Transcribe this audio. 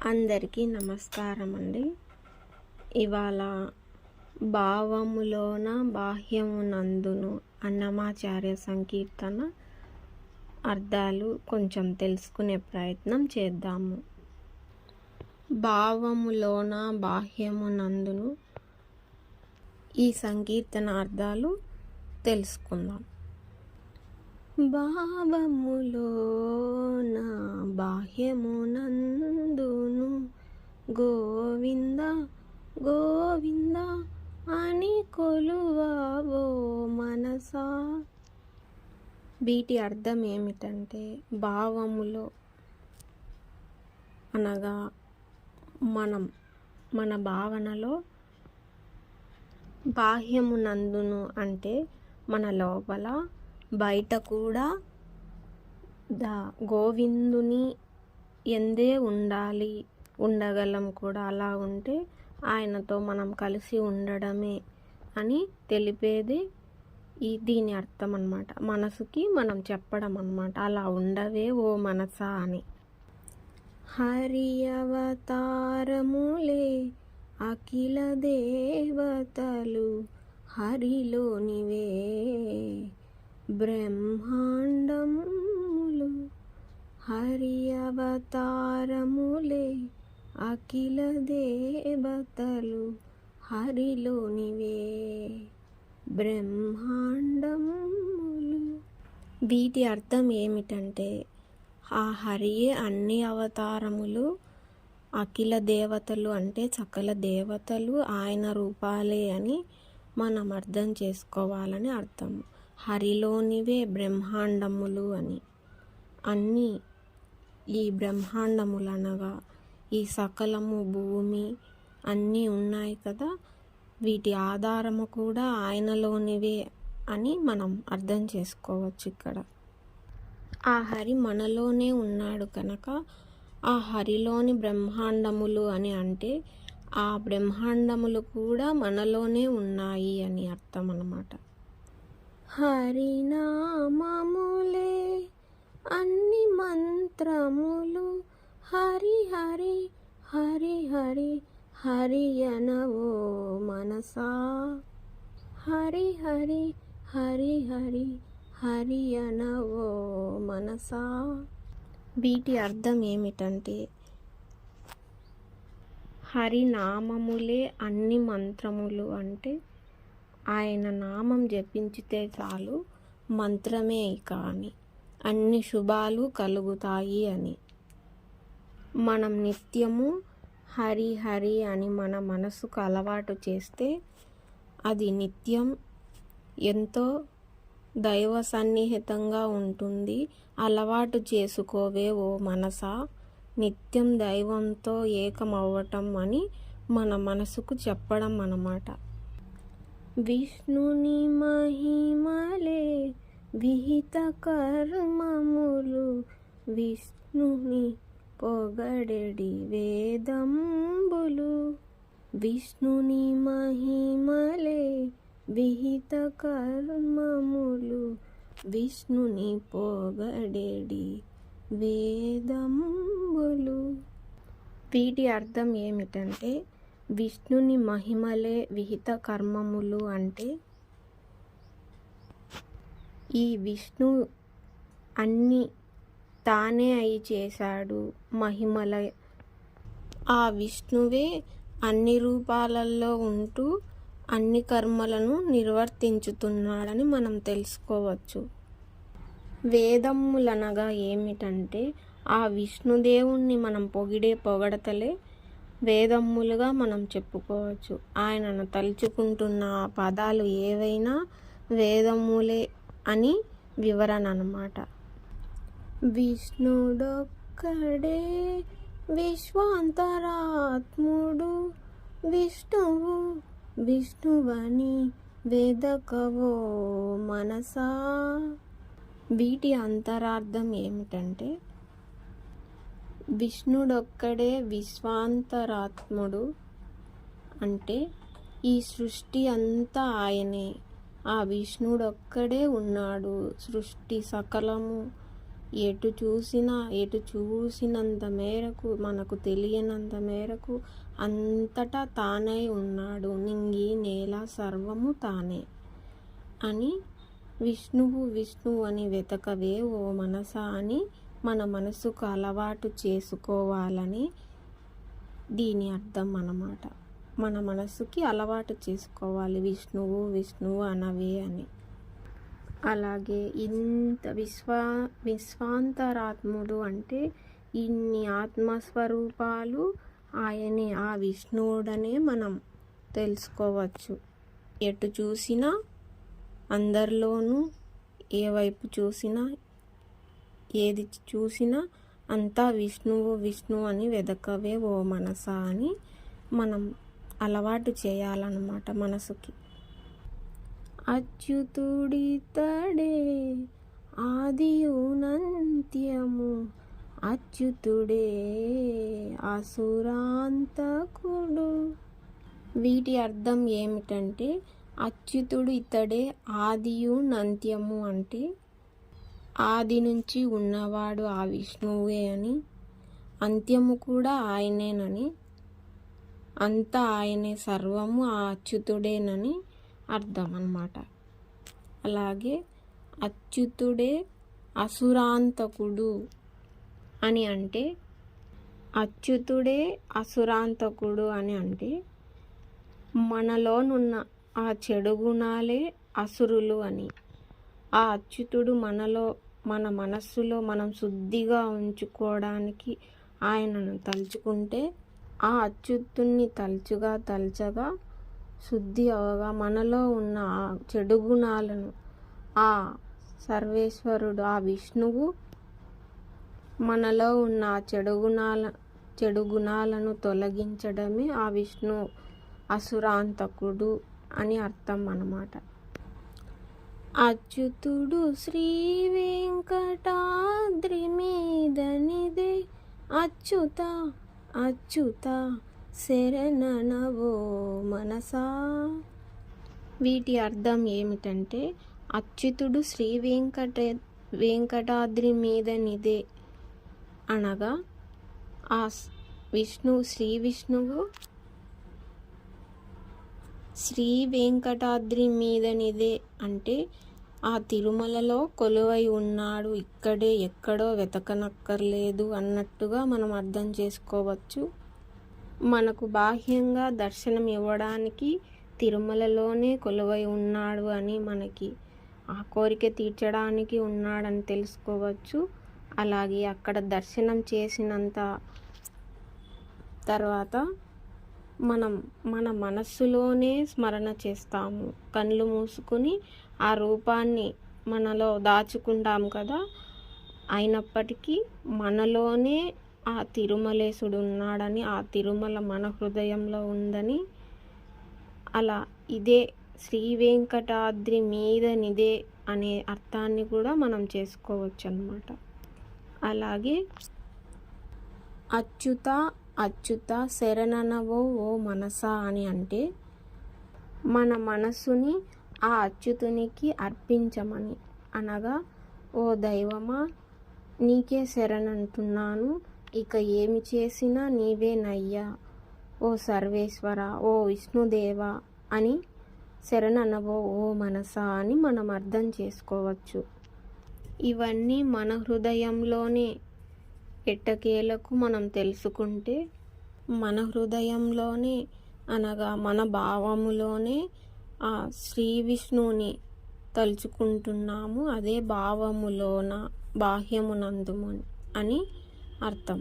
అందరికీ నమస్కారం అండి. ఇవాళ భావములోన బాహ్యమునందును అన్నమాచార్య సంకీర్తన అర్థాలు కొంచెం తెలుసుకునే ప్రయత్నం చేద్దాము. భావములోన బాహ్యమునందును ఈ సంకీర్తన అర్థాలు తెలుసుకుందాం. భావములోన బాహ్యమునందును గోవింద గోవింద అని కొలువావో మనసా. వీటి అర్థం ఏమిటంటే, భావములో అనగా మన భావనలో, బాహ్యమునందును అంటే మన లోపల, బయట కూడా గోవిందుని ఎందే ఉండగలం కూడా. అలా ఉంటే ఆయనతో మనం కలిసి ఉండడమే అని తెలిపేది దీని అర్థం అన్నమాట. మనసుకి మనం చెప్పడం అన్నమాట, అలా ఉండవే ఓ మనసా అని. హరి అవతారములే అఖిల దేవతలు హరిలోనివే బ్రహ్మాండములు. హరి అవతారములే అఖిల దేవతలు హరిలోనివే బ్రహ్మాండములు. వీటి అర్థం ఏమిటంటే, ఆ హరియే అన్ని అవతారములు, అఖిల దేవతలు అంటే సకల దేవతలు ఆయన రూపాలే అని మనం అర్థం చేసుకోవాలని అర్థం. హరిలోనివే బ్రహ్మాండములు అని. అన్నీ ఈ బ్రహ్మాండములు అనగా ఈ సకలము, భూమి అన్నీ ఉన్నాయి కదా, వీటి ఆధారము కూడా ఆయనలోనివే అని మనం అర్థం చేసుకోవచ్చు ఇక్కడ. ఆ హరి మనలోనే ఉన్నాడు కనుక ఆ హరిలోని బ్రహ్మాండములు అని అంటే ఆ బ్రహ్మాండములు కూడా మనలోనే ఉన్నాయి అని అర్థం అన్నమాట. హరినామములే అన్ని మంత్రములు హరి హరి హరి హరి హరి అనవో మనసా. హరి హరి హరి హరి హరి అనవో మనసా. వీటి అర్థం ఏమిటంటే, హరినామములే అన్ని మంత్రములు అంటే ఆయన నామం జపించితే చాలు, మంత్రమే కానీ అన్ని శుభాలు కలుగుతాయి అని. మనం నిత్యము హరి హరి అని మన మనసుకు అలవాటు చేస్తే అది నిత్యం ఎంతో దైవ సన్నిహితంగా ఉంటుంది. అలవాటు చేసుకోవే ఓ మనసా, నిత్యం దైవంతో ఏకమవ్వటం అని మన మనసుకు చెప్పడం అన్నమాట. విష్ణుని మహిమలే విహిత కర్మములు విష్ణుని పొగడెడి వేదంబులు. విష్ణుని మహిమలే విహిత కర్మములు విష్ణుని పొగడెడి వేదంబులు. వీటి అర్థం ఏమిటంటే, విష్ణుని మహిమలే విహిత కర్మములు అంటే ఈ విష్ణు అన్ని తానే అయి చేశాడు మహిమల. ఆ విష్ణువే అన్ని రూపాలలో ఉంటూ అన్ని కర్మలను నిర్వర్తించుతున్నాడని మనం తెలుసుకోవచ్చు. వేదములనగా ఏమిటంటే, ఆ విష్ణుదేవుణ్ణి మనం పొగిడే పొగడతలే వేదములుగా మనం చెప్పుకోవచ్చు. ఆయనను తలుచుకుంటున్న ఆ పదాలు ఏవైనా వేదములే అని వివరణ అన్నమాట. విష్ణుడొక్కడే విశ్వాంతరాత్ముడు విష్ణువు విష్ణువని వేదకవో మనసా. వీటి అంతరార్థం ఏమిటంటే, విష్ణుడొక్కడే విశ్వాంతరాత్ముడు అంటే ఈ సృష్టి అంతా ఆయనే. ఆ విష్ణుడొక్కడే ఉన్నాడు. సృష్టి సకలము ఎటు చూసినంత మేరకు, మనకు తెలియనంత మేరకు అంతటా తానై ఉన్నాడు. నింగి నేల సర్వము తానే అని విష్ణువు అని వెతకవే ఓ మనసా అని మన మనసుకు అలవాటు చేసుకోవాలని దీని అర్థం అన్నమాట. మన మనసుకి అలవాటు చేసుకోవాలి విష్ణువు అనవే అని. అలాగే ఇంత విశ్వాంతరాత్ముడు అంటే ఇన్ని ఆత్మస్వరూపాలు ఆయనే, ఆ విష్ణువుడనే మనం తెలుసుకోవచ్చు. ఎటు చూసినా, అందరిలోనూ, ఏ వైపు చూసినా, ఏది చూసినా అంతా విష్ణువు అని వెదకవే ఓ మనసా అని మనం అలవాటు చేయాలన్నమాట మనసుకి. అచ్యుతుడితడే ఆదియునంత్యము, అచ్యుతుడే అసురాంతకుడు. వీటి అర్థం ఏమిటంటే అచ్యుతుడు ఇతడే ఆదియునంత్యము అంటే ఆది నుంచి ఉన్నవాడు ఆ విష్ణువే అని, అంత్యము కూడా ఆయనేనని, అంతా ఆయనే, సర్వము ఆ అచ్యుతుడేనని అర్థం అన్నమాట. అలాగే అచ్యుతుడే అసురాంతకుడు అని అంటే, అచ్యుతుడే అసురాంతకుడు అని అంటే మనలోనున్న ఆ చెడు గుణాలే అసురులు అని. ఆ అచ్యుతుడు మన మనస్సులో మనం శుద్ధిగా ఉంచుకోవడానికి ఆయనను తలుచుకుంటే, ఆ అచ్యుతుణ్ణి తలచగా శుద్ధి అవగా మనలో ఉన్న ఆ చెడు గుణాలను ఆ సర్వేశ్వరుడు, ఆ విష్ణువు మనలో ఉన్న ఆ చెడు గుణాలను తొలగించడమే ఆ విష్ణు అసురాంతకుడు అని అర్థం అన్నమాట. అచ్యుతుడు శ్రీ వెంకటాద్రి మీదనిదే, అచ్యుత శరణనవో మనసా. వీటి అర్థం ఏమిటంటే అచ్యుతుడు శ్రీ వెంకటాద్రి మీదనిదే అనగా ఆ శ్రీ విష్ణువు శ్రీ వెంకటాద్రి మీదనిదే అంటే ఆ తిరుమలలో కొలువై ఉన్నాడు, ఇక్కడే ఎక్కడో వెతకనక్కర్లేదు అన్నట్టుగా మనం అర్థం చేసుకోవచ్చు. మనకు బాహ్యంగా దర్శనం ఇవ్వడానికి తిరుమలలోనే కొలువై ఉన్నాడు అని, మనకి ఆ కోరిక తీర్చడానికి ఉన్నాడని తెలుసుకోవచ్చు. అలాగే అక్కడ దర్శనం చేసినంత తర్వాత మనం మన మనస్సులోనే స్మరణ చేస్తాము. కళ్ళు మూసుకుని ఆ రూపాన్ని మనలో దాచుకుంటాం కదా, అయినప్పటికీ మనలోనే ఆ తిరుమలేశుడు ఉన్నాడని, ఆ తిరుమల మన హృదయంలో ఉందని, అలా ఇదే శ్రీ వెంకటాద్రి మీదనిదే అనే అర్థాన్ని కూడా మనం చేసుకోవచ్చు అన్నమాట. అలాగే అచ్యుత శరణనవో ఓ మనసా అని అంటే మన మనసుని ఆ అచ్యుతునికి అర్పించమని, అనగా ఓ దైవమా నీకే శరణంటున్నాను, ఇక ఏమి చేసినా నీవేనయ్యా, ఓ సర్వేశ్వర, ఓ విష్ణుదేవ అని శరణనవో ఓ మనసా అని మనం అర్థం చేసుకోవచ్చు. ఇవన్నీ మన హృదయంలోనే ఎట్టకేలకు మనం తెలుసుకుంటే, మన హృదయంలోనే అనగా మన భావములోనే ఆ శ్రీ విష్ణువుని తలుచుకుంటున్నాము. అదే భావములోన బాహ్యమునందుము అని అర్థం.